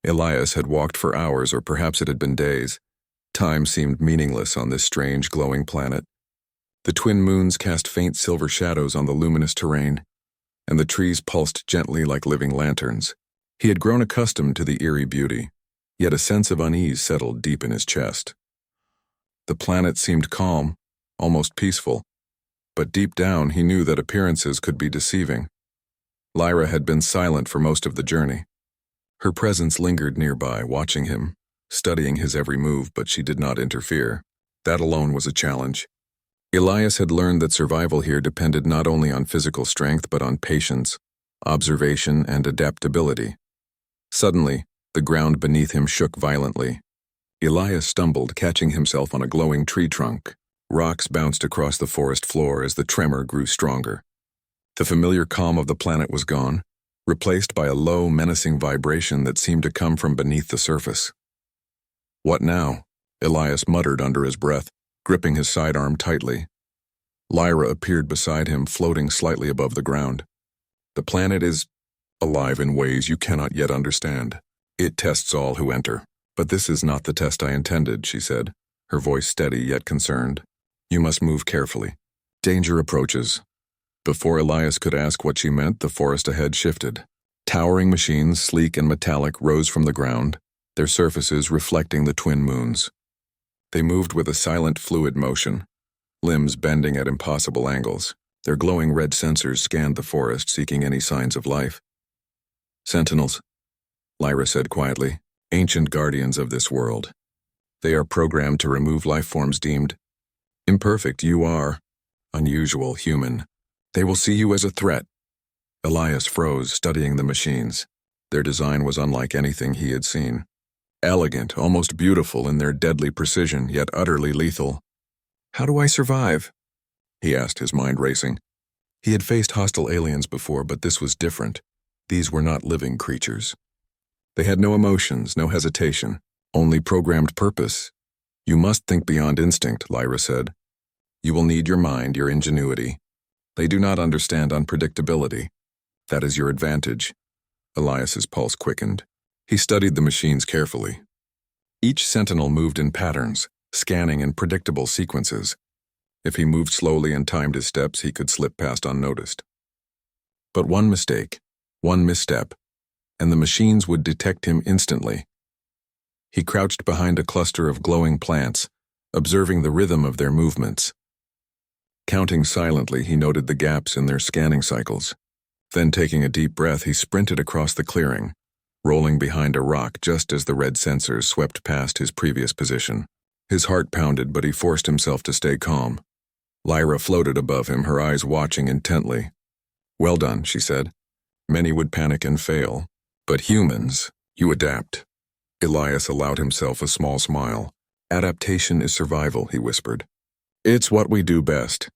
Elias had walked for hours, or perhaps it had been days. Time seemed meaningless on this strange, glowing planet. The twin moons cast faint silver shadows on the luminous terrain, and the trees pulsed gently like living lanterns. He had grown accustomed to the eerie beauty, yet a sense of unease settled deep in his chest. The planet seemed calm, almost peaceful, but deep down he knew that appearances could be deceiving. Lyra had been silent for most of the journey. Her presence lingered nearby, watching him, studying his every move, but she did not interfere. That alone was a challenge. Elias had learned that survival here depended not only on physical strength but on patience, observation, and adaptability. Suddenly, the ground beneath him shook violently. Elias stumbled, catching himself on a glowing tree trunk. Rocks bounced across the forest floor as the tremor grew stronger. The familiar calm of the planet was gone, replaced by a low, menacing vibration that seemed to come from beneath the surface. "What now?" Elias muttered under his breath, gripping his sidearm tightly. Lyra appeared beside him, floating slightly above the ground. "The planet is alive in ways you cannot yet understand. It tests all who enter. But this is not the test I intended," she said, her voice steady yet concerned. "You must move carefully. Danger approaches." Before Elias could ask what she meant, the forest ahead shifted. Towering machines, sleek and metallic, rose from the ground, their surfaces reflecting the twin moons. They moved with a silent, fluid motion, limbs bending at impossible angles. Their glowing red sensors scanned the forest, seeking any signs of life. "Sentinels," Lyra said quietly. "Ancient guardians of this world. They are programmed to remove life forms deemed imperfect. You are unusual, human. They will see you as a threat." Elias froze, studying the machines. Their design was unlike anything he had seen. Elegant, almost beautiful in their deadly precision, yet utterly lethal. "How do I survive?" he asked, his mind racing. He had faced hostile aliens before, but this was different. These were not living creatures. They had no emotions, no hesitation, only programmed purpose. "You must think beyond instinct," Lyra said. "You will need your mind, your ingenuity. They do not understand unpredictability. That is your advantage." Elias's pulse quickened. He studied the machines carefully. Each sentinel moved in patterns, scanning in predictable sequences. If he moved slowly and timed his steps, he could slip past unnoticed. But one mistake, one misstep, and the machines would detect him instantly. He crouched behind a cluster of glowing plants, observing the rhythm of their movements. Counting silently, he noted the gaps in their scanning cycles. Then, taking a deep breath, he sprinted across the clearing, rolling behind a rock just as the red sensors swept past his previous position. His heart pounded, but he forced himself to stay calm. Lyra floated above him, her eyes watching intently. "Well done," she said. "Many would panic and fail. But humans, you adapt." Elias allowed himself a small smile. "Adaptation is survival," he whispered. "It's what we do best."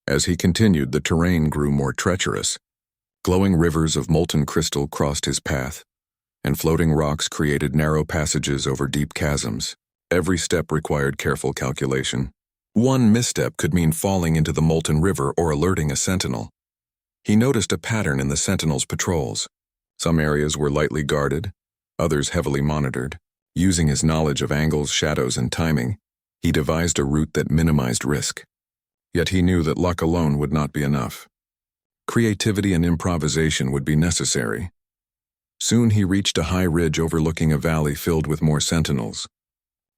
As he continued, the terrain grew more treacherous. Glowing rivers of molten crystal crossed his path, and floating rocks created narrow passages over deep chasms. Every step required careful calculation. One misstep could mean falling into the molten river or alerting a sentinel. He noticed a pattern in the sentinels' patrols. Some areas were lightly guarded, others heavily monitored. Using his knowledge of angles, shadows, and timing, he devised a route that minimized risk. Yet he knew that luck alone would not be enough. Creativity and improvisation would be necessary. Soon he reached a high ridge overlooking a valley filled with more sentinels.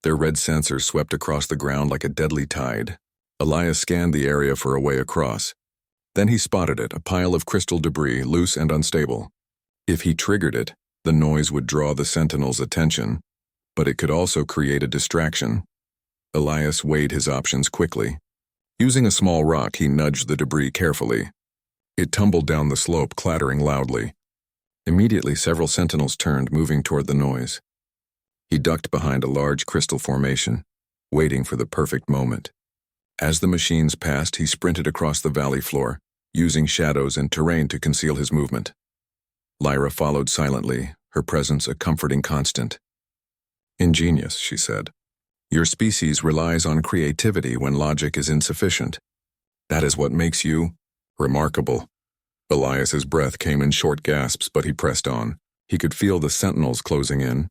Their red sensors swept across the ground like a deadly tide. Elias scanned the area for a way across. Then he spotted it, a pile of crystal debris, loose and unstable. If he triggered it, the noise would draw the sentinels' attention, but it could also create a distraction. Elias weighed his options quickly. Using a small rock, he nudged the debris carefully. It tumbled down the slope, clattering loudly. Immediately, several sentinels turned, moving toward the noise. He ducked behind a large crystal formation, waiting for the perfect moment. As the machines passed, he sprinted across the valley floor, using shadows and terrain to conceal his movement. Lyra followed silently, her presence a comforting constant. "Ingenious," she said. "Your species relies on creativity when logic is insufficient. That is what makes you remarkable." Elias's breath came in short gasps, but he pressed on. He could feel the sentinels closing in,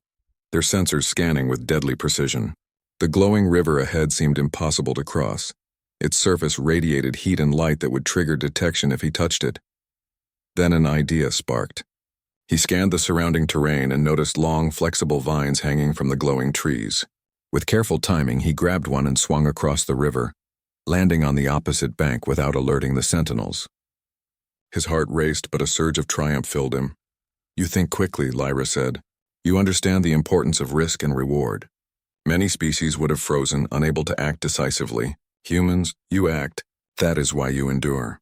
their sensors scanning with deadly precision. The glowing river ahead seemed impossible to cross. Its surface radiated heat and light that would trigger detection if he touched it. Then an idea sparked. He scanned the surrounding terrain and noticed long, flexible vines hanging from the glowing trees. With careful timing, he grabbed one and swung across the river, landing on the opposite bank without alerting the sentinels. His heart raced, but a surge of triumph filled him. "You think quickly," Lyra said. "You understand the importance of risk and reward. Many species would have frozen, unable to act decisively. Humans, you act. That is why you endure."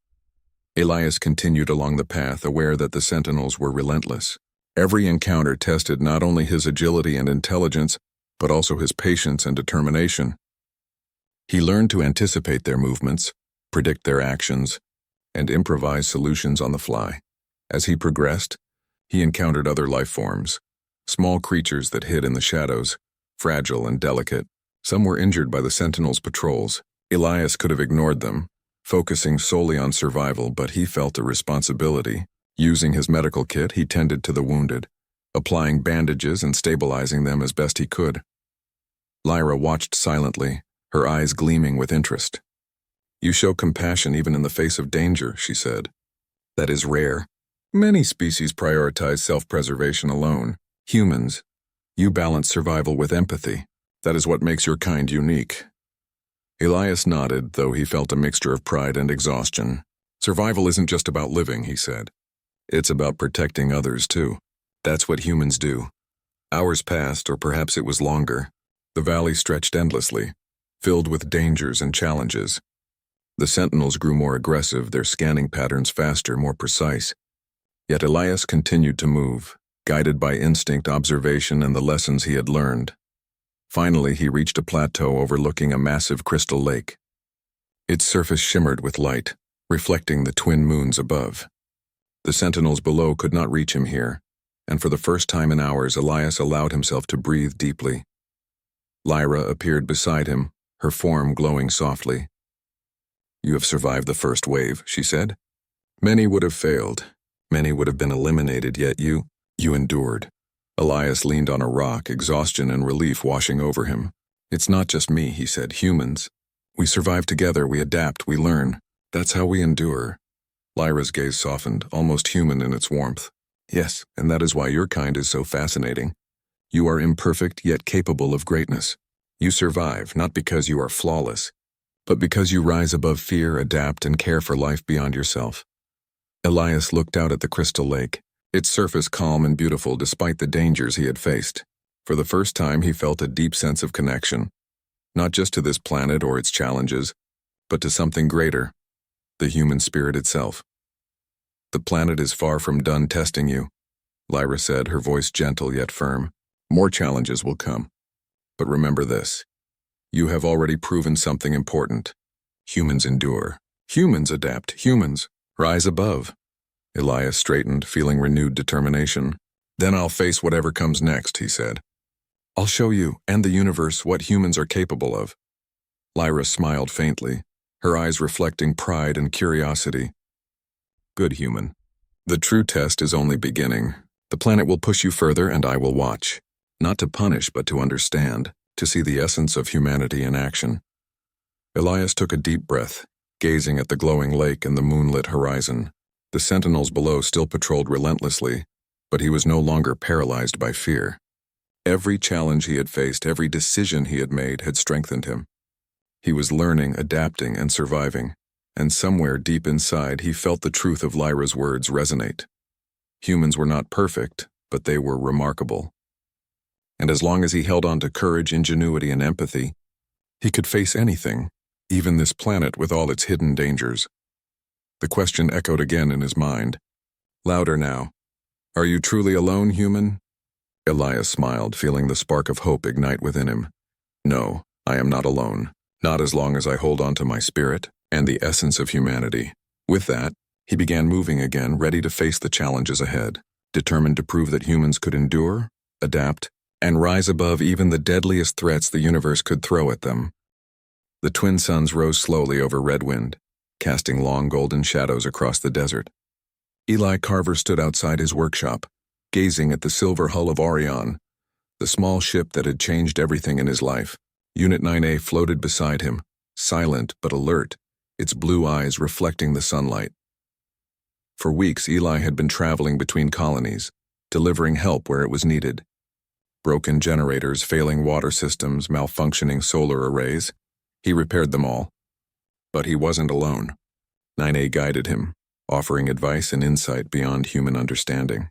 Elias continued along the path, aware that the sentinels were relentless. Every encounter tested not only his agility and intelligence, but also his patience and determination. He learned to anticipate their movements, predict their actions, and improvise solutions on the fly. As he progressed, he encountered other life forms, small creatures that hid in the shadows, fragile and delicate. Some were injured by the sentinels' patrols. Elias could have ignored them, focusing solely on survival, but he felt a responsibility. Using his medical kit, he tended to the wounded, applying bandages and stabilizing them as best he could. Lyra watched silently, her eyes gleaming with interest. "You show compassion even in the face of danger," she said. "That is rare. Many species prioritize self-preservation alone. Humans, you balance survival with empathy. That is what makes your kind unique." Elias nodded, though he felt a mixture of pride and exhaustion. "Survival isn't just about living," he said. "It's about protecting others, too. That's what humans do." Hours passed, or perhaps it was longer. The valley stretched endlessly, filled with dangers and challenges. The sentinels grew more aggressive, their scanning patterns faster, more precise. Yet Elias continued to move, guided by instinct, observation, and the lessons he had learned. Finally, he reached a plateau overlooking a massive crystal lake. Its surface shimmered with light, reflecting the twin moons above. The sentinels below could not reach him here, and for the first time in hours, Elias allowed himself to breathe deeply. Lyra appeared beside him, her form glowing softly. "You have survived the first wave," she said. "Many would have failed. Many would have been eliminated, yet you endured." Elias leaned on a rock, exhaustion and relief washing over him. "It's not just me," he said. "Humans. We survive together, we adapt, we learn. That's how we endure." Lyra's gaze softened, almost human in its warmth. "Yes, and that is why your kind is so fascinating. You are imperfect, yet capable of greatness. You survive, not because you are flawless, but because you rise above fear, adapt, and care for life beyond yourself." Elias looked out at the crystal lake, its surface calm and beautiful despite the dangers he had faced. For the first time, he felt a deep sense of connection, not just to this planet or its challenges, but to something greater, the human spirit itself. "The planet is far from done testing you," Lyra said, her voice gentle yet firm. "More challenges will come. But remember this. You have already proven something important. Humans endure. Humans adapt. Humans rise above." Elias straightened, feeling renewed determination. "Then I'll face whatever comes next," he said. "I'll show you, and the universe, what humans are capable of." Lyra smiled faintly, her eyes reflecting pride and curiosity. "Good human. The true test is only beginning. The planet will push you further, and I will watch. Not to punish, but to understand, to see the essence of humanity in action." Elias took a deep breath, gazing at the glowing lake and the moonlit horizon. The sentinels below still patrolled relentlessly, but he was no longer paralyzed by fear. Every challenge he had faced, every decision he had made had strengthened him. He was learning, adapting, and surviving, and somewhere deep inside he felt the truth of Lyra's words resonate. Humans were not perfect, but they were remarkable. And as long as he held on to courage, ingenuity, and empathy, he could face anything, even this planet with all its hidden dangers. The question echoed again in his mind, louder now. "Are you truly alone, human?" Elias smiled, feeling the spark of hope ignite within him. "No, I am not alone. Not as long as I hold on to my spirit and the essence of humanity." With that, he began moving again, ready to face the challenges ahead, determined to prove that humans could endure, adapt, and rise above even the deadliest threats the universe could throw at them. The twin suns rose slowly over Redwind, casting long golden shadows across the desert. Eli Carver stood outside his workshop, gazing at the silver hull of Orion. the small ship that had changed everything in his life. Unit 9A floated beside him, silent but alert, its blue eyes reflecting the sunlight. For weeks, Eli had been traveling between colonies, delivering help where it was needed. Broken generators, failing water systems, malfunctioning solar arrays. He repaired them all. But he wasn't alone. 9A guided him, offering advice and insight beyond human understanding.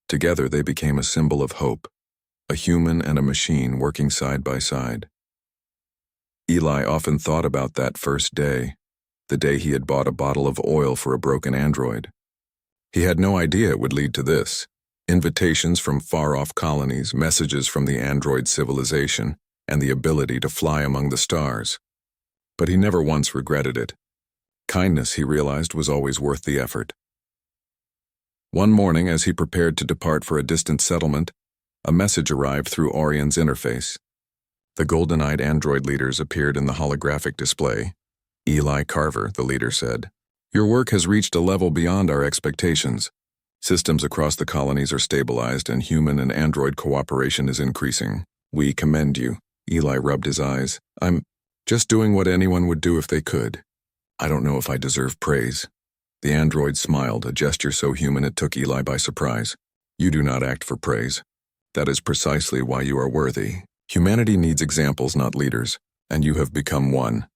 Together they became a symbol of hope, a human and a machine working side by side. Eli often thought about that first day, the day he had bought a bottle of oil for a broken android. He had no idea it would lead to this. Invitations from far-off colonies, messages from the android civilization, and the ability to fly among the stars. But he never once regretted it. Kindness, he realized, was always worth the effort. One morning, as he prepared to depart for a distant settlement, a message arrived through Orion's interface. The golden-eyed android leaders appeared in the holographic display. Eli Carver, the leader said, "Your work has reached a level beyond our expectations. Systems across the colonies are stabilized and human and android cooperation is increasing. We commend you." Eli rubbed his eyes. "I'm just doing what anyone would do if they could. I don't know if I deserve praise." The android smiled, a gesture so human it took Eli by surprise. "You do not act for praise. That is precisely why you are worthy. Humanity needs examples, not leaders, and you have become one."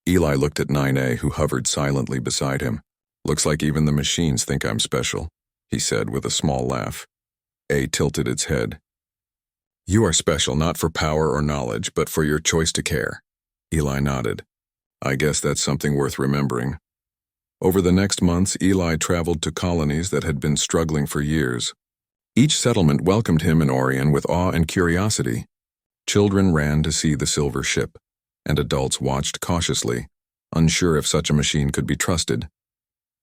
Eli looked at 9A, who hovered silently beside him. "Looks like even the machines think I'm special," he said with a small laugh. A tilted its head. "You are special not for power or knowledge, but for your choice to care." Eli nodded. "I guess that's something worth remembering." Over the next months, Eli traveled to colonies that had been struggling for years. Each settlement welcomed him and Orion with awe and curiosity. Children ran to see the silver ship, and adults watched cautiously, unsure if such a machine could be trusted.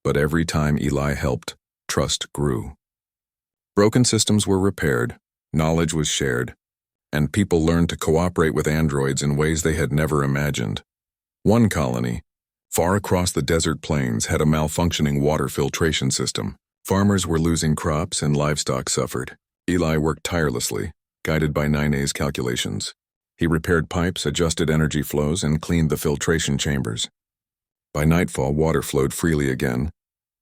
But every time Eli helped, trust grew. Broken systems were repaired, knowledge was shared, and people learned to cooperate with androids in ways they had never imagined. One colony, far across the desert plains, had a malfunctioning water filtration system. Farmers were losing crops and livestock suffered. Eli worked tirelessly, guided by 9A's calculations. He repaired pipes, adjusted energy flows, and cleaned the filtration chambers. By nightfall, water flowed freely again.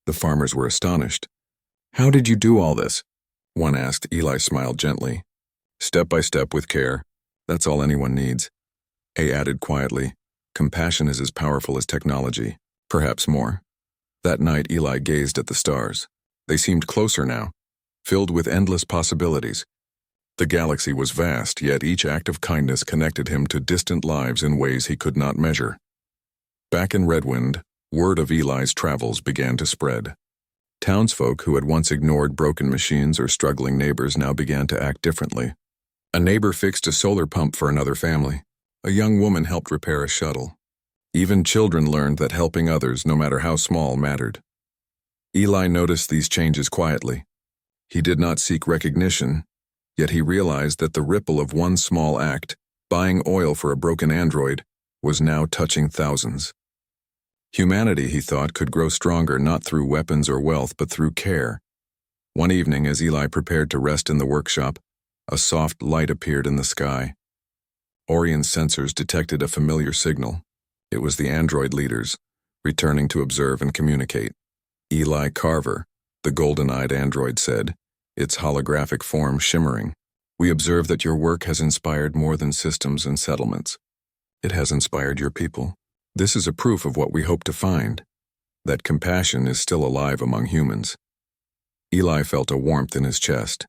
The farmers were astonished. "How did you do all this?" one asked. Eli smiled gently. "Step by step with care. That's all anyone needs." A added quietly, "Compassion is as powerful as technology, perhaps more." That night, Eli gazed at the stars. They seemed closer now, filled with endless possibilities. The galaxy was vast, yet each act of kindness connected him to distant lives in ways he could not measure. Back in Redwind, word of Eli's travels began to spread. Townsfolk who had once ignored broken machines or struggling neighbors now began to act differently. A neighbor fixed a solar pump for another family. A young woman helped repair a shuttle. Even children learned that helping others, no matter how small, mattered. Eli noticed these changes quietly. He did not seek recognition, yet he realized that the ripple of one small act, buying oil for a broken android, was now touching thousands. Humanity, he thought, could grow stronger not through weapons or wealth, but through care. One evening, as Eli prepared to rest in the workshop, a soft light appeared in the sky. Orion's sensors detected a familiar signal. It was the android leaders, returning to observe and communicate. Eli Carver, the golden-eyed android said, its holographic form shimmering. "We observe that your work has inspired more than systems and settlements. It has inspired your people. This is a proof of what we hope to find, that compassion is still alive among humans." Eli felt a warmth in his chest.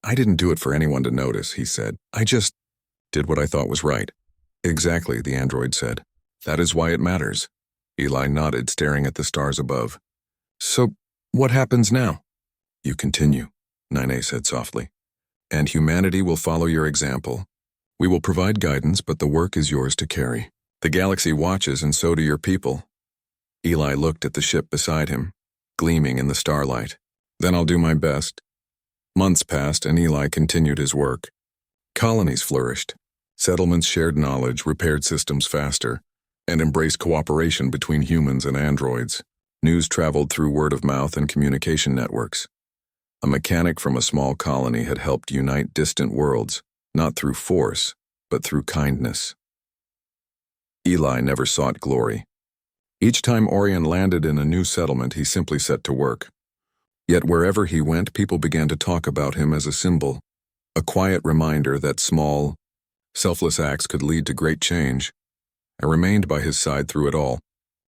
"I didn't do it for anyone to notice," he said. "I just did what I thought was right." "Exactly," the android said. "That is why it matters." Eli nodded, staring at the stars above. "So, what happens now?" "You continue," 9A said softly. "And humanity will follow your example. We will provide guidance, but the work is yours to carry. The galaxy watches, and so do your people." Eli looked at the ship beside him, gleaming in the starlight. "Then I'll do my best." Months passed, and Eli continued his work. Colonies flourished. Settlements shared knowledge, repaired systems faster, and embraced cooperation between humans and androids. News traveled through word of mouth and communication networks. A mechanic from a small colony had helped unite distant worlds, not through force, but through kindness. Eli never sought glory. Each time Orion landed in a new settlement, he simply set to work. Yet wherever he went, people began to talk about him as a symbol, a quiet reminder that small, selfless acts could lead to great change. I remained by his side through it all,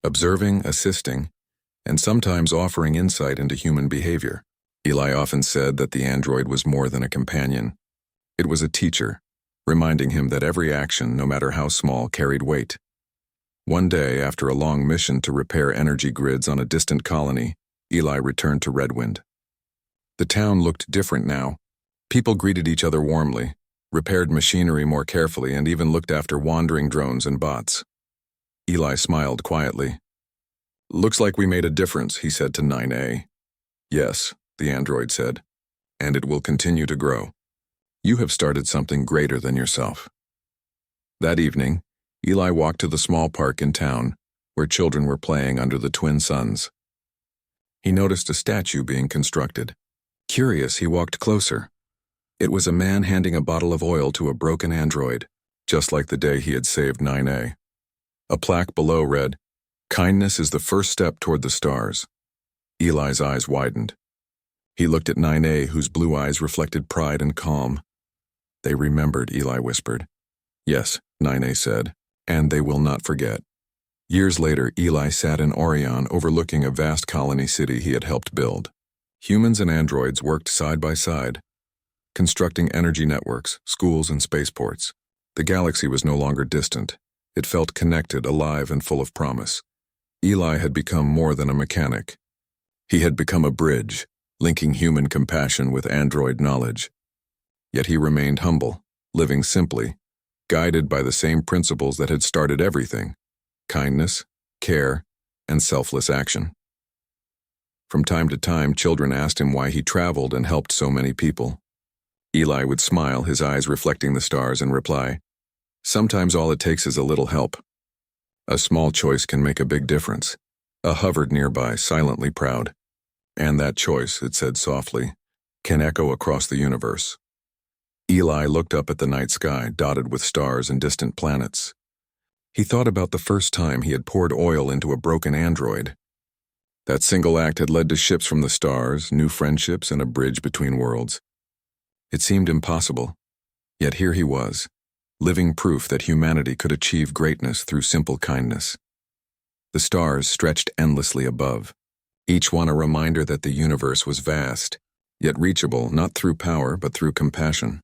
observing, assisting, and sometimes offering insight into human behavior. Eli often said that the android was more than a companion. It was a teacher, reminding him that every action, no matter how small, carried weight. One day, after a long mission to repair energy grids on a distant colony, Eli returned to Redwind. The town looked different now. People greeted each other warmly, repaired machinery more carefully, and even looked after wandering drones and bots. Eli smiled quietly. "Looks like we made a difference," he said to 9A. "Yes," the android said, "and it will continue to grow. You have started something greater than yourself." That evening, Eli walked to the small park in town, where children were playing under the twin suns. He noticed a statue being constructed. Curious, he walked closer. It was a man handing a bottle of oil to a broken android, just like the day he had saved 9A. A plaque below read, "Kindness is the first step toward the stars." Eli's eyes widened. He looked at 9A, whose blue eyes reflected pride and calm. "They remembered," Eli whispered. "Yes," 9A said, "and they will not forget." Years later, Eli sat in Orion overlooking a vast colony city he had helped build. Humans and androids worked side by side, constructing energy networks, schools, and spaceports. The galaxy was no longer distant. It felt connected, alive, and full of promise. Eli had become more than a mechanic. He had become a bridge, linking human compassion with android knowledge. Yet he remained humble, living simply, guided by the same principles that had started everything: kindness, care, and selfless action. From time to time, children asked him why he traveled and helped so many people. Eli would smile, his eyes reflecting the stars, and reply, "Sometimes all it takes is a little help. A small choice can make a big difference." A hovered nearby, silently proud. "And that choice," it said softly, "can echo across the universe." Eli looked up at the night sky, dotted with stars and distant planets. He thought about the first time he had poured oil into a broken android. That single act had led to ships from the stars, new friendships, and a bridge between worlds. It seemed impossible, yet here he was, living proof that humanity could achieve greatness through simple kindness. The stars stretched endlessly above, each one a reminder that the universe was vast, yet reachable not through power but through compassion.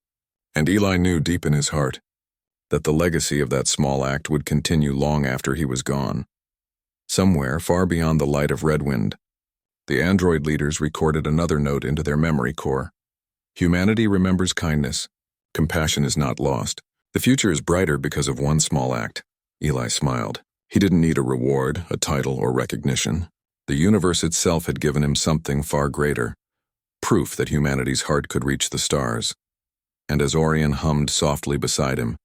And Eli knew deep in his heart that the legacy of that small act would continue long after he was gone. Somewhere, far beyond the light of Redwind, the android leaders recorded another note into their memory core. Humanity remembers kindness. Compassion is not lost. The future is brighter because of one small act. Eli smiled. He didn't need a reward, a title, or recognition. The universe itself had given him something far greater, proof that humanity's heart could reach the stars. And as Orion hummed softly beside him,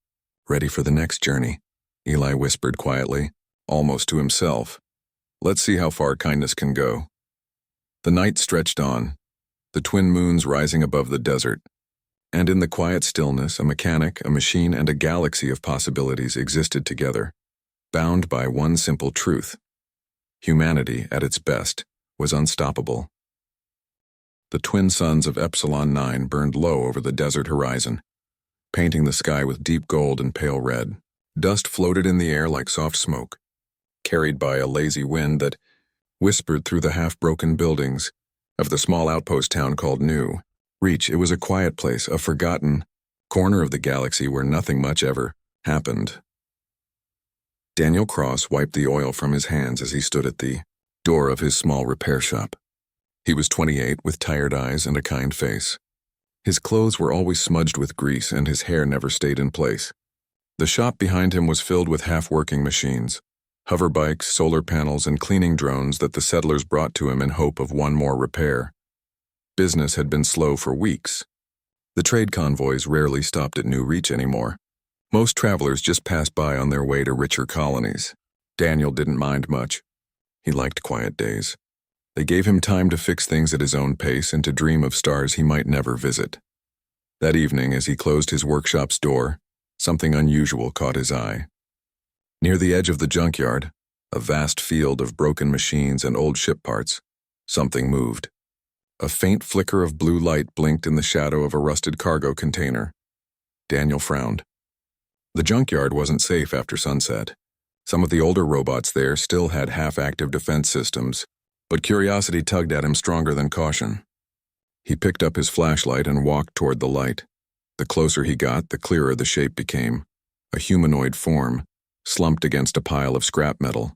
"Ready for the next journey," Eli whispered quietly, almost to himself, "Let's see how far kindness can go." The night stretched on, the twin moons rising above the desert, and in the quiet stillness, a mechanic, a machine, and a galaxy of possibilities existed together, bound by one simple truth: humanity, at its best, was unstoppable. The twin suns of Epsilon 9 burned low over the desert horizon, painting the sky with deep gold and pale red. Dust floated in the air like soft smoke, carried by a lazy wind that whispered through the half-broken buildings of the small outpost town called New Reach. It was a quiet place, a forgotten corner of the galaxy where nothing much ever happened. Daniel Cross wiped the oil from his hands as he stood at the door of his small repair shop. He was 28, with tired eyes and a kind face. His clothes were always smudged with grease, and his hair never stayed in place. The shop behind him was filled with half-working machines, hover bikes, solar panels, and cleaning drones that the settlers brought to him in hope of one more repair. Business had been slow for weeks. The trade convoys rarely stopped at New Reach anymore. Most travelers just passed by on their way to richer colonies. Daniel didn't mind much. He liked quiet days. They gave him time to fix things at his own pace and to dream of stars he might never visit. That evening, as he closed his workshop's door, something unusual caught his eye. Near the edge of the junkyard, a vast field of broken machines and old ship parts, something moved. A faint flicker of blue light blinked in the shadow of a rusted cargo container. Daniel frowned. The junkyard wasn't safe after sunset. Some of the older robots there still had half-active defense systems, but curiosity tugged at him stronger than caution. He picked up his flashlight and walked toward the light. The closer he got, the clearer the shape became. A humanoid form, slumped against a pile of scrap metal.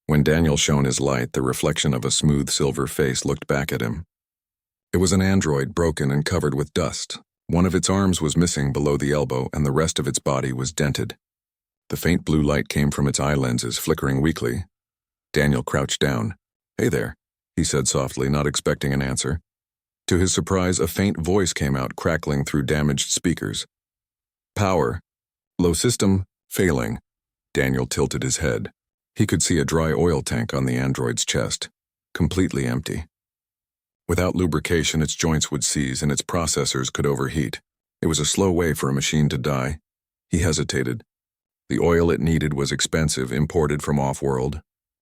When Daniel shone his light, the reflection of a smooth silver face looked back at him. It was an android, broken and covered with dust. One of its arms was missing below the elbow, and the rest of its body was dented. The faint blue light came from its eye lenses, flickering weakly. Daniel crouched down. "Hey there," he said softly, not expecting an answer. To his surprise, a faint voice came out, crackling through damaged speakers. "Power. Low system. Failing." Daniel tilted his head. He could see a dry oil tank on the android's chest, completely empty. Without lubrication, its joints would seize and its processors could overheat. It was a slow way for a machine to die. He hesitated. The oil it needed was expensive, imported from off-world.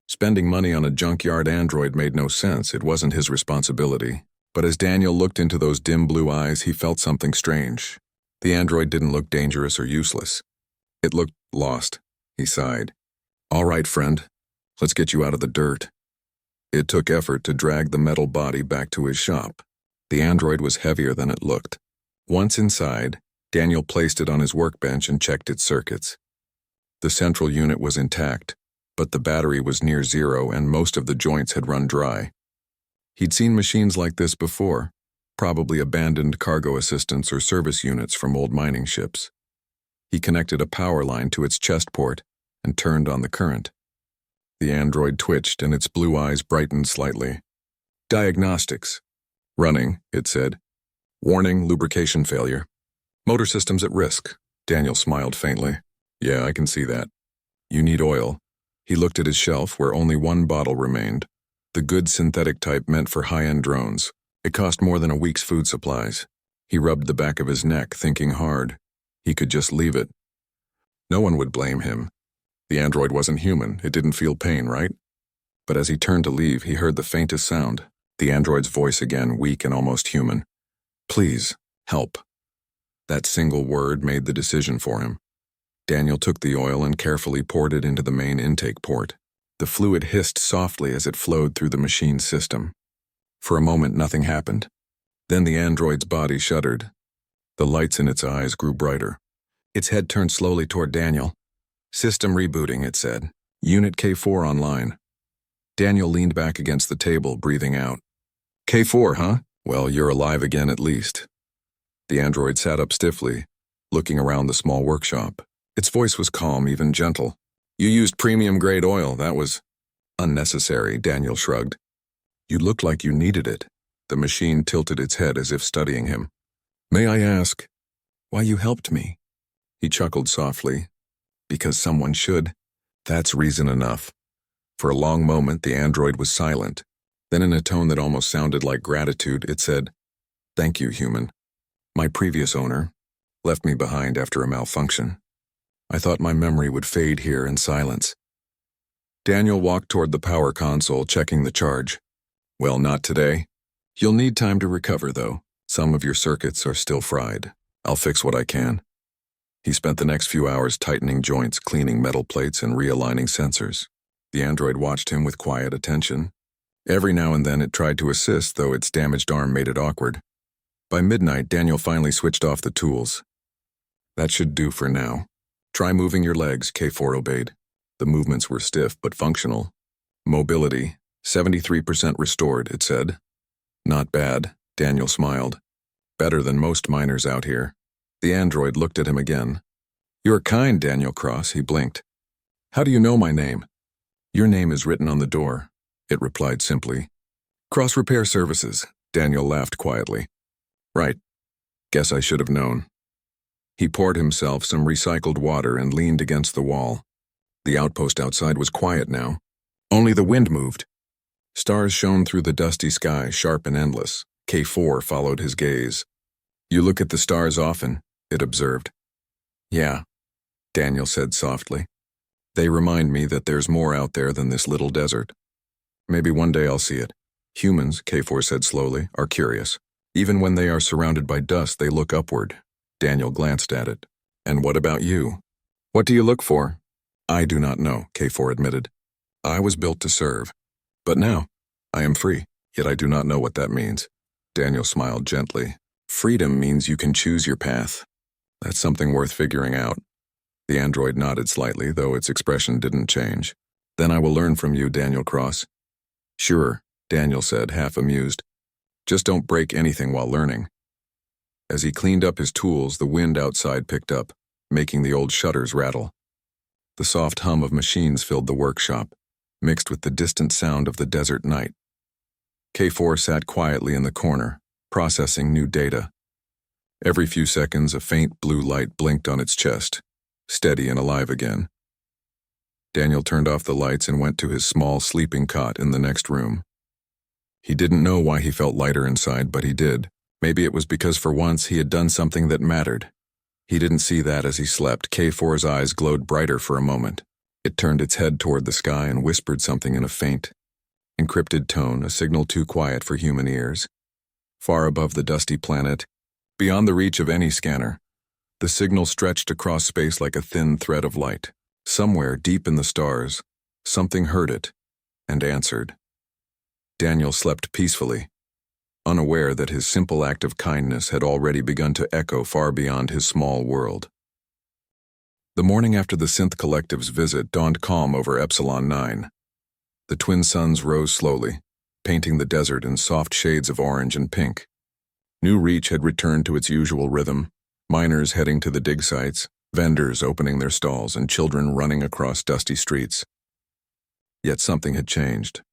Spending money on a junkyard android made no sense. It wasn't his responsibility. But as Daniel looked into those dim blue eyes, he felt something strange. The android didn't look dangerous or useless. It looked lost. He sighed. "All right, friend. Let's get you out of the dirt." It took effort to drag the metal body back to his shop. The android was heavier than it looked. Once inside, Daniel placed it on his workbench and checked its circuits. The central unit was intact, but the battery was near zero and most of the joints had run dry. He'd seen machines like this before, probably abandoned cargo assistance or service units from old mining ships. He connected a power line to its chest port and turned on the current. The android twitched and its blue eyes brightened slightly. "Diagnostics. Running," it said. "Warning, lubrication failure. Motor systems at risk." Daniel smiled faintly. "Yeah, I can see that. You need oil." He looked at his shelf where only one bottle remained, the good synthetic type meant for high-end drones. It cost more than a week's food supplies. He rubbed the back of his neck, thinking hard. He could just leave it. No one would blame him. The android wasn't human. It didn't feel pain, right? But as he turned to leave, he heard the faintest sound. The android's voice again, weak and almost human. "Please, help." That single word made the decision for him. Daniel took the oil and carefully poured it into the main intake port. The fluid hissed softly as it flowed through the machine's system. For a moment, nothing happened. Then the android's body shuddered. The lights in its eyes grew brighter. Its head turned slowly toward Daniel. "System rebooting," it said. "Unit K4 online." Daniel leaned back against the table, breathing out. "K4, huh? Well, you're alive again at least." The android sat up stiffly, looking around the small workshop. Its voice was calm, even gentle. "You used premium-grade oil. That was unnecessary," Daniel shrugged. "You looked like you needed it." The machine tilted its head as if studying him. "May I ask why you helped me?" He chuckled softly. "Because someone should. That's reason enough." For a long moment, the android was silent. Then in a tone that almost sounded like gratitude, it said, "Thank you, human. My previous owner left me behind after a malfunction. I thought my memory would fade here in silence." Daniel walked toward the power console, checking the charge. "Well, not today. You'll need time to recover, though. Some of your circuits are still fried. I'll fix what I can." He spent the next few hours tightening joints, cleaning metal plates, and realigning sensors. The android watched him with quiet attention. Every now and then it tried to assist, though its damaged arm made it awkward. By midnight, Daniel finally switched off the tools. "That should do for now. Try moving your legs," K4 obeyed. The movements were stiff but functional. "Mobility, 73% restored," it said. "Not bad," Daniel smiled. "Better than most miners out here." The android looked at him again. "You're kind, Daniel Cross," he blinked. "How do you know my name?" "Your name is written on the door," it replied simply. "Cross Repair Services," Daniel laughed quietly. "Right. Guess I should have known." He poured himself some recycled water and leaned against the wall. The outpost outside was quiet now. Only the wind moved. Stars shone through the dusty sky, sharp and endless. K4 followed his gaze. "You look at the stars often," it observed. "Yeah," Daniel said softly. "They remind me that there's more out there than this little desert. Maybe one day I'll see it. Humans," K4 said slowly, "are curious. Even when they are surrounded by dust, they look upward." Daniel glanced at it. "And what about you? What do you look for?" "I do not know," K4 admitted. "I was built to serve. But now, I am free, yet I do not know what that means." Daniel smiled gently. "Freedom means you can choose your path. That's something worth figuring out." The android nodded slightly, though its expression didn't change. "Then I will learn from you, Daniel Cross." "Sure," Daniel said, half amused. "Just don't break anything while learning." As he cleaned up his tools, the wind outside picked up, making the old shutters rattle. The soft hum of machines filled the workshop, mixed with the distant sound of the desert night. K4 sat quietly in the corner, processing new data. Every few seconds, a faint blue light blinked on its chest, steady and alive again. Daniel turned off the lights and went to his small sleeping cot in the next room. He didn't know why he felt lighter inside, but he did. Maybe it was because for once he had done something that mattered. He didn't see that as he slept. K4's eyes glowed brighter for a moment. It turned its head toward the sky and whispered something in a faint, encrypted tone, a signal too quiet for human ears. Far above the dusty planet, beyond the reach of any scanner, the signal stretched across space like a thin thread of light. Somewhere deep in the stars, something heard it and answered. Daniel slept peacefully, unaware that his simple act of kindness had already begun to echo far beyond his small world. The morning after the Synth Collective's visit dawned calm over Epsilon 9. The twin suns rose slowly, painting the desert in soft shades of orange and pink. New Reach had returned to its usual rhythm, miners heading to the dig sites, vendors opening their stalls, and children running across dusty streets. Yet something had changed.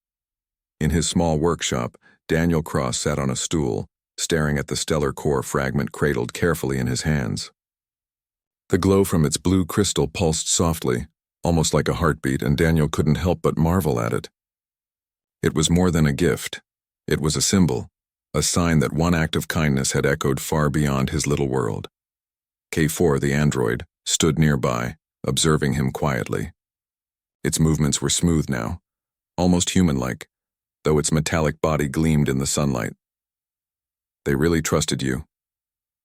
In his small workshop, Daniel Cross sat on a stool, staring at the stellar core fragment cradled carefully in his hands. The glow from its blue crystal pulsed softly, almost like a heartbeat, and Daniel couldn't help but marvel at it. It was more than a gift. It was a symbol, a sign that one act of kindness had echoed far beyond his little world. K4, the android, stood nearby, observing him quietly. Its movements were smooth now, almost human-like, though its metallic body gleamed in the sunlight. "They really trusted you,"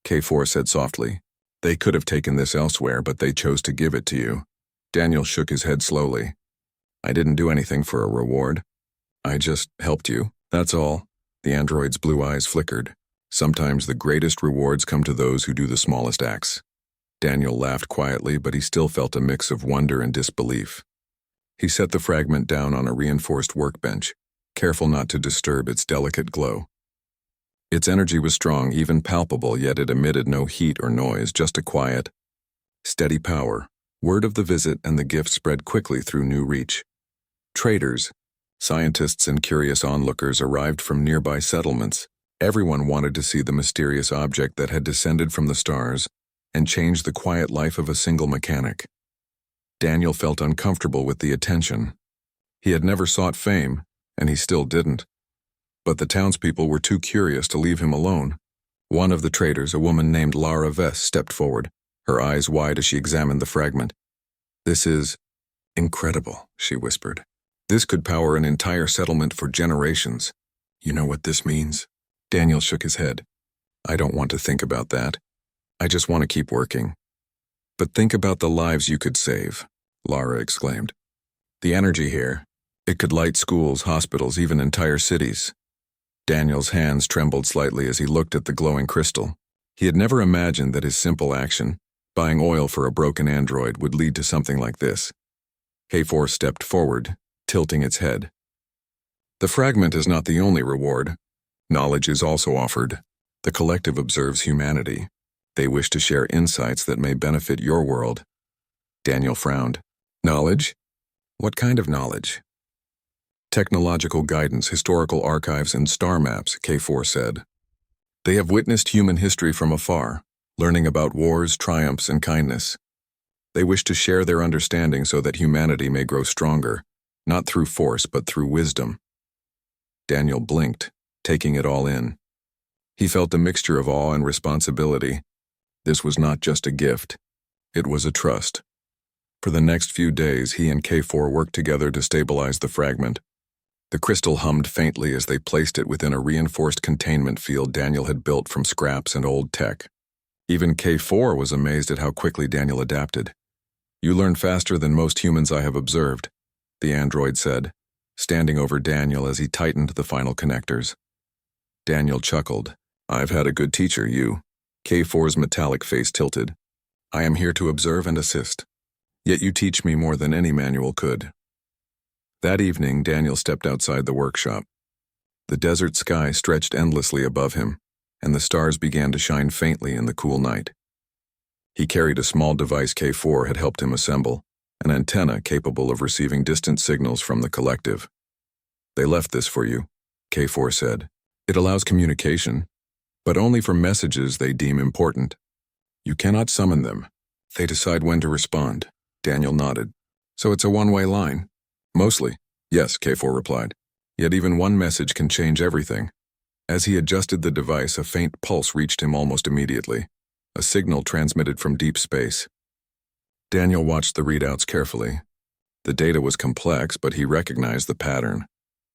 K4 said softly. "They could have taken this elsewhere, but they chose to give it to you." Daniel shook his head slowly. "I didn't do anything for a reward. I just helped you, that's all." The android's blue eyes flickered. "Sometimes the greatest rewards come to those who do the smallest acts." Daniel laughed quietly, but he still felt a mix of wonder and disbelief. He set the fragment down on a reinforced workbench, careful not to disturb its delicate glow. Its energy was strong, even palpable, yet it emitted no heat or noise, just a quiet, steady power. Word of the visit and the gift spread quickly through New Reach. Traders, scientists, and curious onlookers arrived from nearby settlements. Everyone wanted to see the mysterious object that had descended from the stars and changed the quiet life of a single mechanic. Daniel felt uncomfortable with the attention. He had never sought fame, and he still didn't. But the townspeople were too curious to leave him alone. One of the traders, a woman named Lara Vess, stepped forward, her eyes wide as she examined the fragment. "This is incredible," she whispered. "This could power an entire settlement for generations. You know what this means?" Daniel shook his head. "I don't want to think about that. I just want to keep working." "But think about the lives you could save," Lara exclaimed. "The energy here, it could light schools, hospitals, even entire cities." Daniel's hands trembled slightly as he looked at the glowing crystal. He had never imagined that his simple action, buying oil for a broken android, would lead to something like this. K4 stepped forward, tilting its head. "The fragment is not the only reward. Knowledge is also offered. The collective observes humanity. They wish to share insights that may benefit your world." Daniel frowned. "Knowledge? What kind of knowledge?" "Technological guidance, historical archives, and star maps," K4 said. "They have witnessed human history from afar, learning about wars, triumphs, and kindness. They wish to share their understanding so that humanity may grow stronger, not through force but through wisdom." Daniel blinked, taking it all in. He felt a mixture of awe and responsibility. This was not just a gift. It was a trust. For the next few days, he and K4 worked together to stabilize the fragment. The crystal hummed faintly as they placed it within a reinforced containment field Daniel had built from scraps and old tech. Even K4 was amazed at how quickly Daniel adapted. "You learn faster than most humans I have observed," the android said, standing over Daniel as he tightened the final connectors. Daniel chuckled. "I've had a good teacher, you." K4's metallic face tilted. "I am here to observe and assist. Yet you teach me more than any manual could." That evening, Daniel stepped outside the workshop. The desert sky stretched endlessly above him, and the stars began to shine faintly in the cool night. He carried a small device K4 had helped him assemble, an antenna capable of receiving distant signals from the collective. "They left this for you," K4 said. "It allows communication, but only for messages they deem important. You cannot summon them. They decide when to respond." Daniel nodded. "So it's a one-way line?" "Mostly, yes," K4 replied. "Yet even one message can change everything." As he adjusted the device, a faint pulse reached him almost immediately, a signal transmitted from deep space. Daniel watched the readouts carefully. The data was complex, but he recognized the pattern.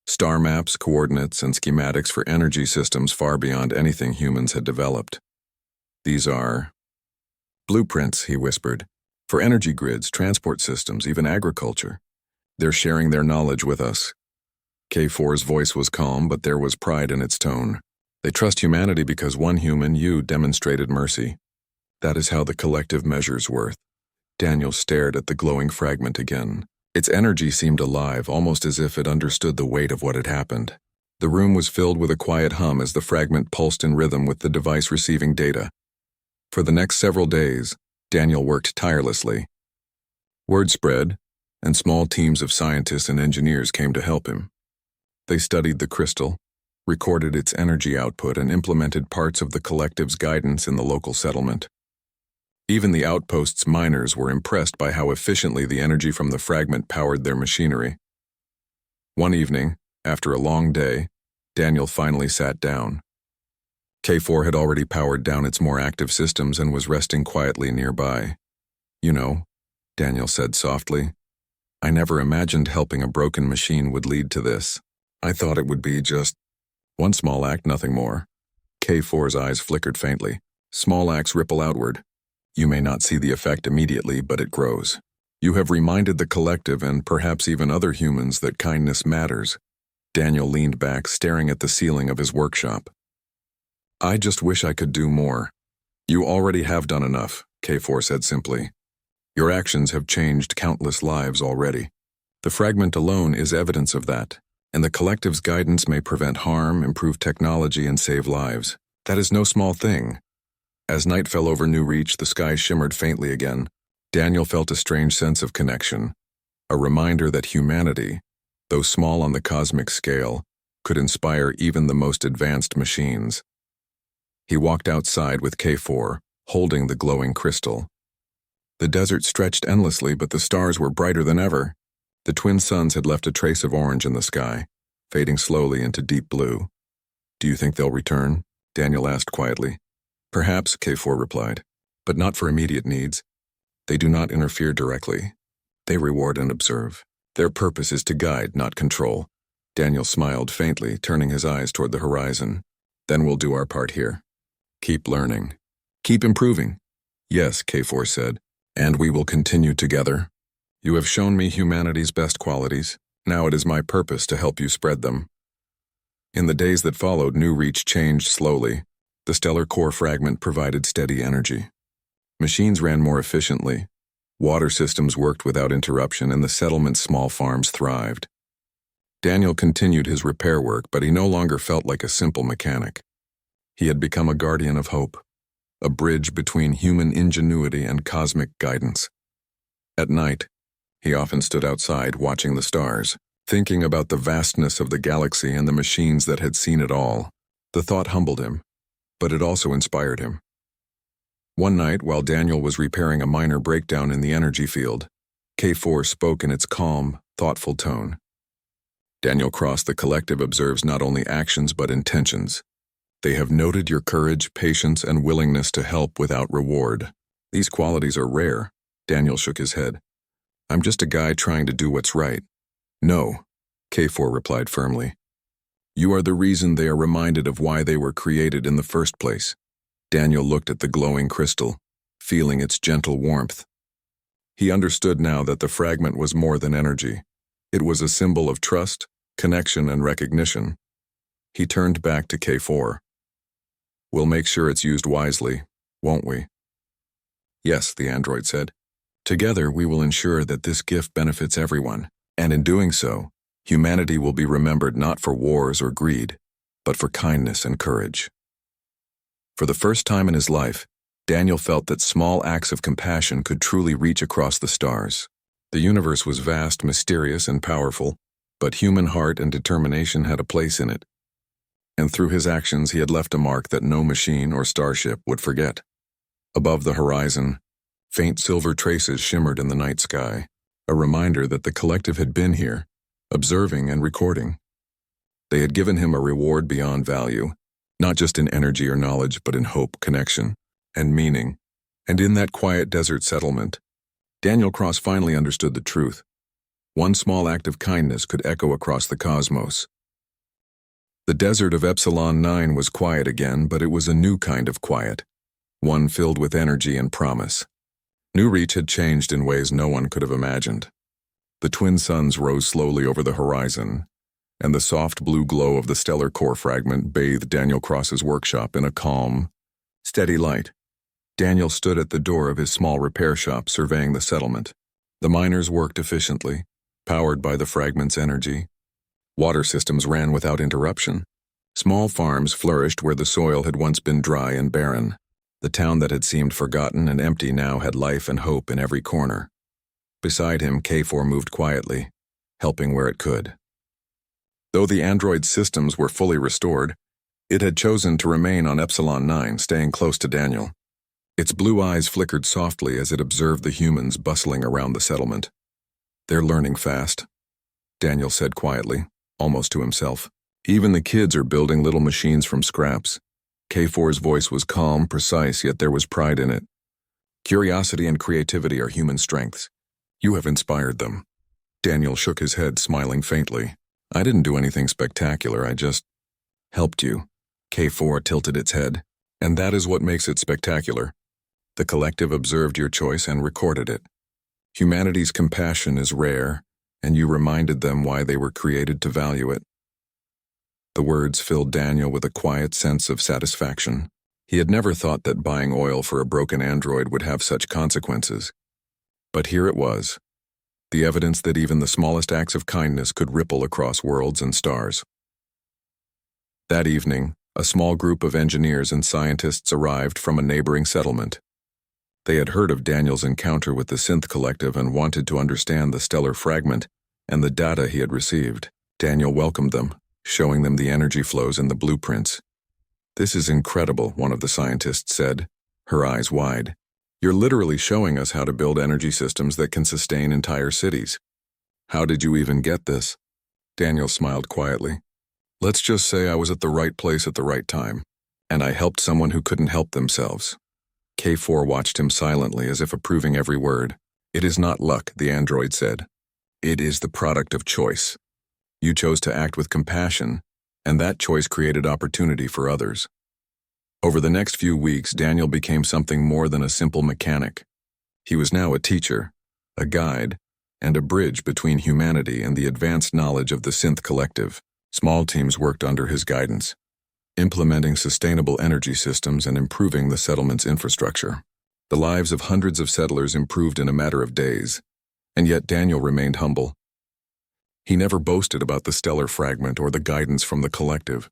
Star maps, coordinates, and schematics for energy systems far beyond anything humans had developed. "These are blueprints," he whispered, "for energy grids, transport systems, even agriculture. They're sharing their knowledge with us." K4's voice was calm, but there was pride in its tone. "They trust humanity because one human, you, demonstrated mercy. That is how the collective measures worth." Daniel stared at the glowing fragment again. Its energy seemed alive, almost as if it understood the weight of what had happened. The room was filled with a quiet hum as the fragment pulsed in rhythm with the device receiving data. For the next several days, Daniel worked tirelessly. Word spread, and small teams of scientists and engineers came to help him. They studied the crystal, recorded its energy output, and implemented parts of the collective's guidance in the local settlement. Even the outpost's miners were impressed by how efficiently the energy from the fragment powered their machinery. One evening, after a long day, Daniel finally sat down. K4 had already powered down its more active systems and was resting quietly nearby. "You know," Daniel said softly, "I never imagined helping a broken machine would lead to this. I thought it would be just one small act, nothing more." K4's eyes flickered faintly. "Small acts ripple outward. You may not see the effect immediately, but it grows. You have reminded the collective and perhaps even other humans that kindness matters." Daniel leaned back, staring at the ceiling of his workshop. "I just wish I could do more." "You already have done enough," K4 said simply. "Your actions have changed countless lives already. The fragment alone is evidence of that, and the collective's guidance may prevent harm, improve technology, and save lives. That is no small thing." As night fell over New Reach, the sky shimmered faintly again. Daniel felt a strange sense of connection, a reminder that humanity, though small on the cosmic scale, could inspire even the most advanced machines. He walked outside with K4, holding the glowing crystal. The desert stretched endlessly, but the stars were brighter than ever. The twin suns had left a trace of orange in the sky, fading slowly into deep blue. "Do you think they'll return?" Daniel asked quietly. "Perhaps," K4 replied, "but not for immediate needs. They do not interfere directly. They reward and observe. Their purpose is to guide, not control." Daniel smiled faintly, turning his eyes toward the horizon. "Then we'll do our part here. Keep learning. Keep improving." "Yes," K4 said, "and we will continue together. You have shown me humanity's best qualities. Now it is my purpose to help you spread them." In the days that followed, New Reach changed slowly. The stellar core fragment provided steady energy. Machines ran more efficiently. Water systems worked without interruption, and the settlement's small farms thrived. Daniel continued his repair work, but he no longer felt like a simple mechanic. He had become a guardian of hope, a bridge between human ingenuity and cosmic guidance. At night, he often stood outside watching the stars, thinking about the vastness of the galaxy and the machines that had seen it all. The thought humbled him, but it also inspired him. One night, while Daniel was repairing a minor breakdown in the energy field, K4 spoke in its calm, thoughtful tone. Daniel Cross, the collective observes not only actions but intentions. They have noted your courage, patience, and willingness to help without reward. These qualities are rare. Daniel shook his head. I'm just a guy trying to do what's right. No, K4 replied firmly. You are the reason they are reminded of why they were created in the first place. Daniel looked at the glowing crystal, feeling its gentle warmth. He understood now that the fragment was more than energy. It was a symbol of trust, connection, and recognition. He turned back to K4. We'll make sure it's used wisely, won't we? Yes, the android said. Together we will ensure that this gift benefits everyone, and in doing so, humanity will be remembered not for wars or greed, but for kindness and courage. For the first time in his life, Daniel felt that small acts of compassion could truly reach across the stars. The universe was vast, mysterious, and powerful, but human heart and determination had a place in it. And through his actions he had left a mark that no machine or starship would forget. Above the horizon, faint silver traces shimmered in the night sky, a reminder that the collective had been here, observing and recording. They had given him a reward beyond value, not just in energy or knowledge, but in hope, connection, and meaning. And in that quiet desert settlement, Daniel Cross finally understood the truth. One small act of kindness could echo across the cosmos. The desert of Epsilon 9 was quiet again, but it was a new kind of quiet, one filled with energy and promise. New Reach had changed in ways no one could have imagined. The twin suns rose slowly over the horizon, and the soft blue glow of the stellar core fragment bathed Daniel Cross's workshop in a calm, steady light. Daniel stood at the door of his small repair shop surveying the settlement. The miners worked efficiently, powered by the fragment's energy. Water systems ran without interruption. Small farms flourished where the soil had once been dry and barren. The town that had seemed forgotten and empty now had life and hope in every corner. Beside him, K4 moved quietly, helping where it could. Though the android's systems were fully restored, it had chosen to remain on Epsilon 9, staying close to Daniel. Its blue eyes flickered softly as it observed the humans bustling around the settlement. They're learning fast, Daniel said quietly, almost to himself. Even the kids are building little machines from scraps. K4's voice was calm, precise, yet there was pride in it. Curiosity and creativity are human strengths. You have inspired them. Daniel shook his head, smiling faintly. I didn't do anything spectacular, I just helped you. K4 tilted its head. And that is what makes it spectacular. The collective observed your choice and recorded it. Humanity's compassion is rare, and you reminded them why they were created to value it. The words filled Daniel with a quiet sense of satisfaction. He had never thought that buying oil for a broken android would have such consequences. But here it was, the evidence that even the smallest acts of kindness could ripple across worlds and stars. That evening, a small group of engineers and scientists arrived from a neighboring settlement. They had heard of Daniel's encounter with the Synth Collective and wanted to understand the stellar fragment and the data he had received. Daniel welcomed them, showing them the energy flows and the blueprints. This is incredible, one of the scientists said, her eyes wide. You're literally showing us how to build energy systems that can sustain entire cities. How did you even get this? Daniel smiled quietly. Let's just say I was at the right place at the right time, and I helped someone who couldn't help themselves. K4 watched him silently as if approving every word. It is not luck, the android said. It is the product of choice. You chose to act with compassion, and that choice created opportunity for others. Over the next few weeks, Daniel became something more than a simple mechanic. He was now a teacher, a guide, and a bridge between humanity and the advanced knowledge of the Synth Collective. Small teams worked under his guidance, implementing sustainable energy systems and improving the settlement's infrastructure. The lives of hundreds of settlers improved in a matter of days, and yet Daniel remained humble. He never boasted about the stellar fragment or the guidance from the collective.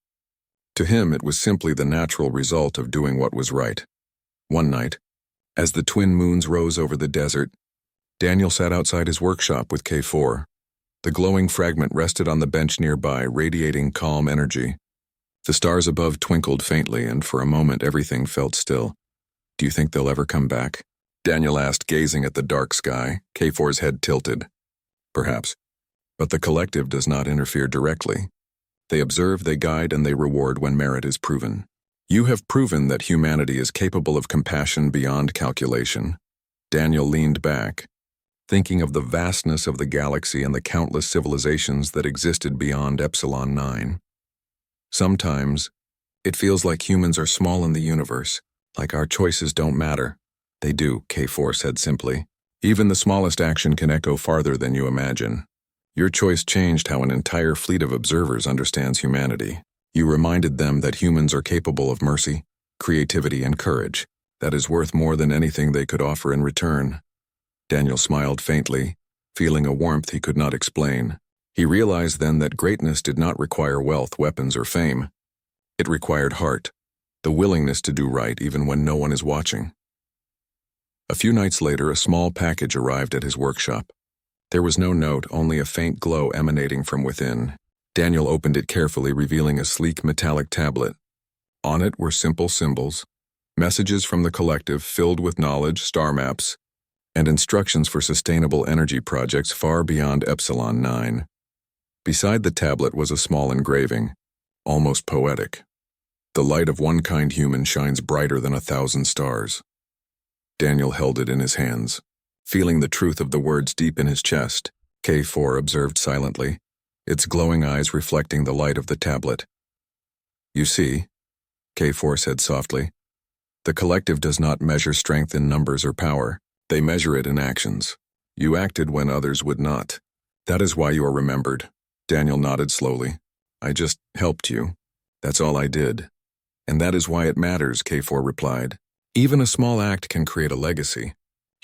To him, it was simply the natural result of doing what was right. One night, as the twin moons rose over the desert, Daniel sat outside his workshop with K4. The glowing fragment rested on the bench nearby, radiating calm energy. The stars above twinkled faintly, and for a moment everything felt still. Do you think they'll ever come back? Daniel asked, gazing at the dark sky. K4's head tilted. Perhaps. But the collective does not interfere directly. They observe, they guide, and they reward when merit is proven. You have proven that humanity is capable of compassion beyond calculation. Daniel leaned back, thinking of the vastness of the galaxy and the countless civilizations that existed beyond Epsilon 9. Sometimes, it feels like humans are small in the universe, like our choices don't matter. They do, K4 said simply. Even the smallest action can echo farther than you imagine. Your choice changed how an entire fleet of observers understands humanity. You reminded them that humans are capable of mercy, creativity, and courage. That is worth more than anything they could offer in return. Daniel smiled faintly, feeling a warmth he could not explain. He realized then that greatness did not require wealth, weapons, or fame. It required heart, the willingness to do right even when no one is watching. A few nights later, a small package arrived at his workshop. There was no note, only a faint glow emanating from within. Daniel opened it carefully, revealing a sleek metallic tablet. On it were simple symbols, messages from the collective filled with knowledge, star maps, and instructions for sustainable energy projects far beyond Epsilon 9. Beside the tablet was a small engraving, almost poetic. The light of one kind human shines brighter than 1,000 stars. Daniel held it in his hands, feeling the truth of the words deep in his chest. K4 observed silently, its glowing eyes reflecting the light of the tablet. You see, K4 said softly, the collective does not measure strength in numbers or power. They measure it in actions. You acted when others would not. That is why you are remembered. Daniel nodded slowly. I just helped you. That's all I did. And that is why it matters, K4 replied. Even a small act can create a legacy.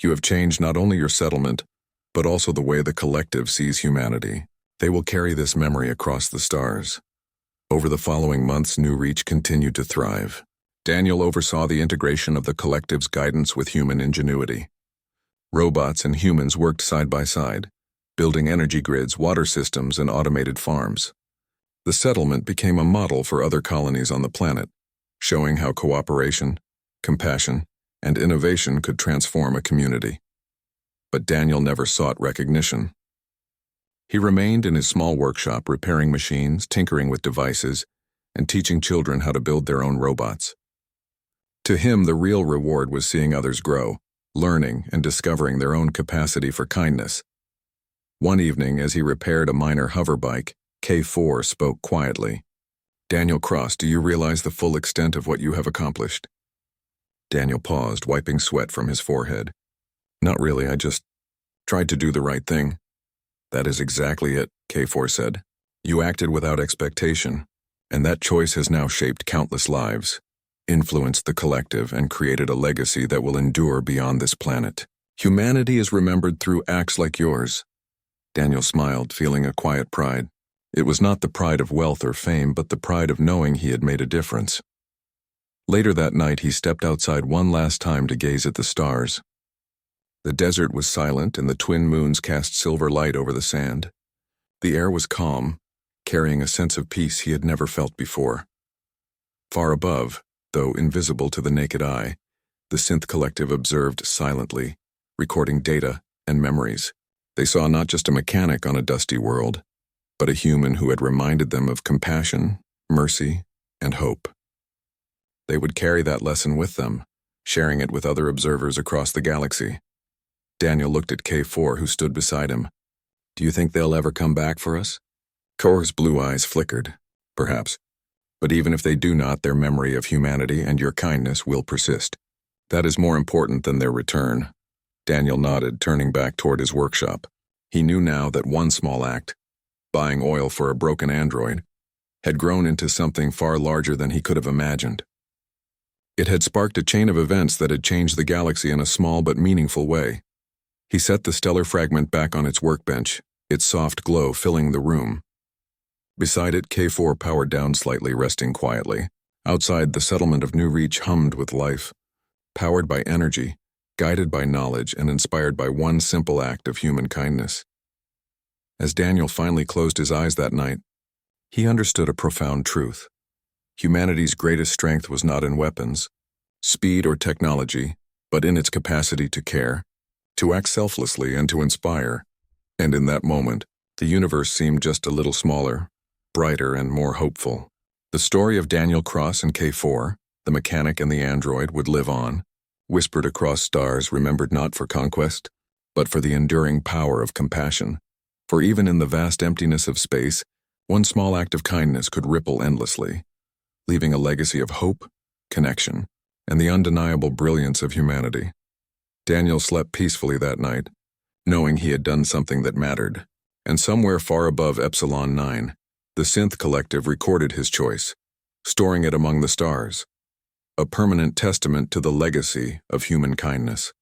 You have changed not only your settlement, but also the way the collective sees humanity. They will carry this memory across the stars. Over the following months, New Reach continued to thrive. Daniel oversaw the integration of the collective's guidance with human ingenuity. Robots and humans worked side by side, building energy grids, water systems, and automated farms. The settlement became a model for other colonies on the planet, showing how cooperation, compassion, and innovation could transform a community. But Daniel never sought recognition. He remained in his small workshop, repairing machines, tinkering with devices, and teaching children how to build their own robots. To him, the real reward was seeing others grow, learning and discovering their own capacity for kindness. One evening, as he repaired a minor hoverbike, K4 spoke quietly. Daniel Cross, do you realize the full extent of what you have accomplished? Daniel paused, wiping sweat from his forehead. Not really, I just tried to do the right thing. That is exactly it, K4 said. You acted without expectation, and that choice has now shaped countless lives, influenced the collective, and created a legacy that will endure beyond this planet. Humanity is remembered through acts like yours. Daniel smiled, feeling a quiet pride. It was not the pride of wealth or fame, but the pride of knowing he had made a difference. Later that night, he stepped outside one last time to gaze at the stars. The desert was silent, and the twin moons cast silver light over the sand. The air was calm, carrying a sense of peace he had never felt before. Far above, though invisible to the naked eye, the synth collective observed silently, recording data and memories. They saw not just a mechanic on a dusty world, but a human who had reminded them of compassion, mercy, and hope. They would carry that lesson with them, sharing it with other observers across the galaxy. Daniel looked at K4, who stood beside him. Do you think they'll ever come back for us? Kor's blue eyes flickered. Perhaps. But even if they do not, their memory of humanity and your kindness will persist. That is more important than their return. Daniel nodded, turning back toward his workshop. He knew now that one small act, buying oil for a broken android, had grown into something far larger than he could have imagined. It had sparked a chain of events that had changed the galaxy in a small but meaningful way. He set the stellar fragment back on its workbench, its soft glow filling the room. Beside it, K4 powered down slightly, resting quietly. Outside, the settlement of New Reach hummed with life, powered by energy, guided by knowledge, and inspired by one simple act of human kindness. As Daniel finally closed his eyes that night, he understood a profound truth. Humanity's greatest strength was not in weapons, speed, or technology, but in its capacity to care, to act selflessly, and to inspire. And in that moment, The universe seemed just a little smaller, brighter, and more hopeful. The story of Daniel Cross and K4, the mechanic and the android, would live on, whispered across stars, remembered not for conquest, but for the enduring power of compassion. For even in the vast emptiness of space, one small act of kindness could ripple endlessly, leaving a legacy of hope, connection, and the undeniable brilliance of humanity. Daniel slept peacefully that night, knowing he had done something that mattered. And somewhere far above Epsilon 9, the Synth Collective recorded his choice, storing it among the stars, a permanent testament to the legacy of human kindness.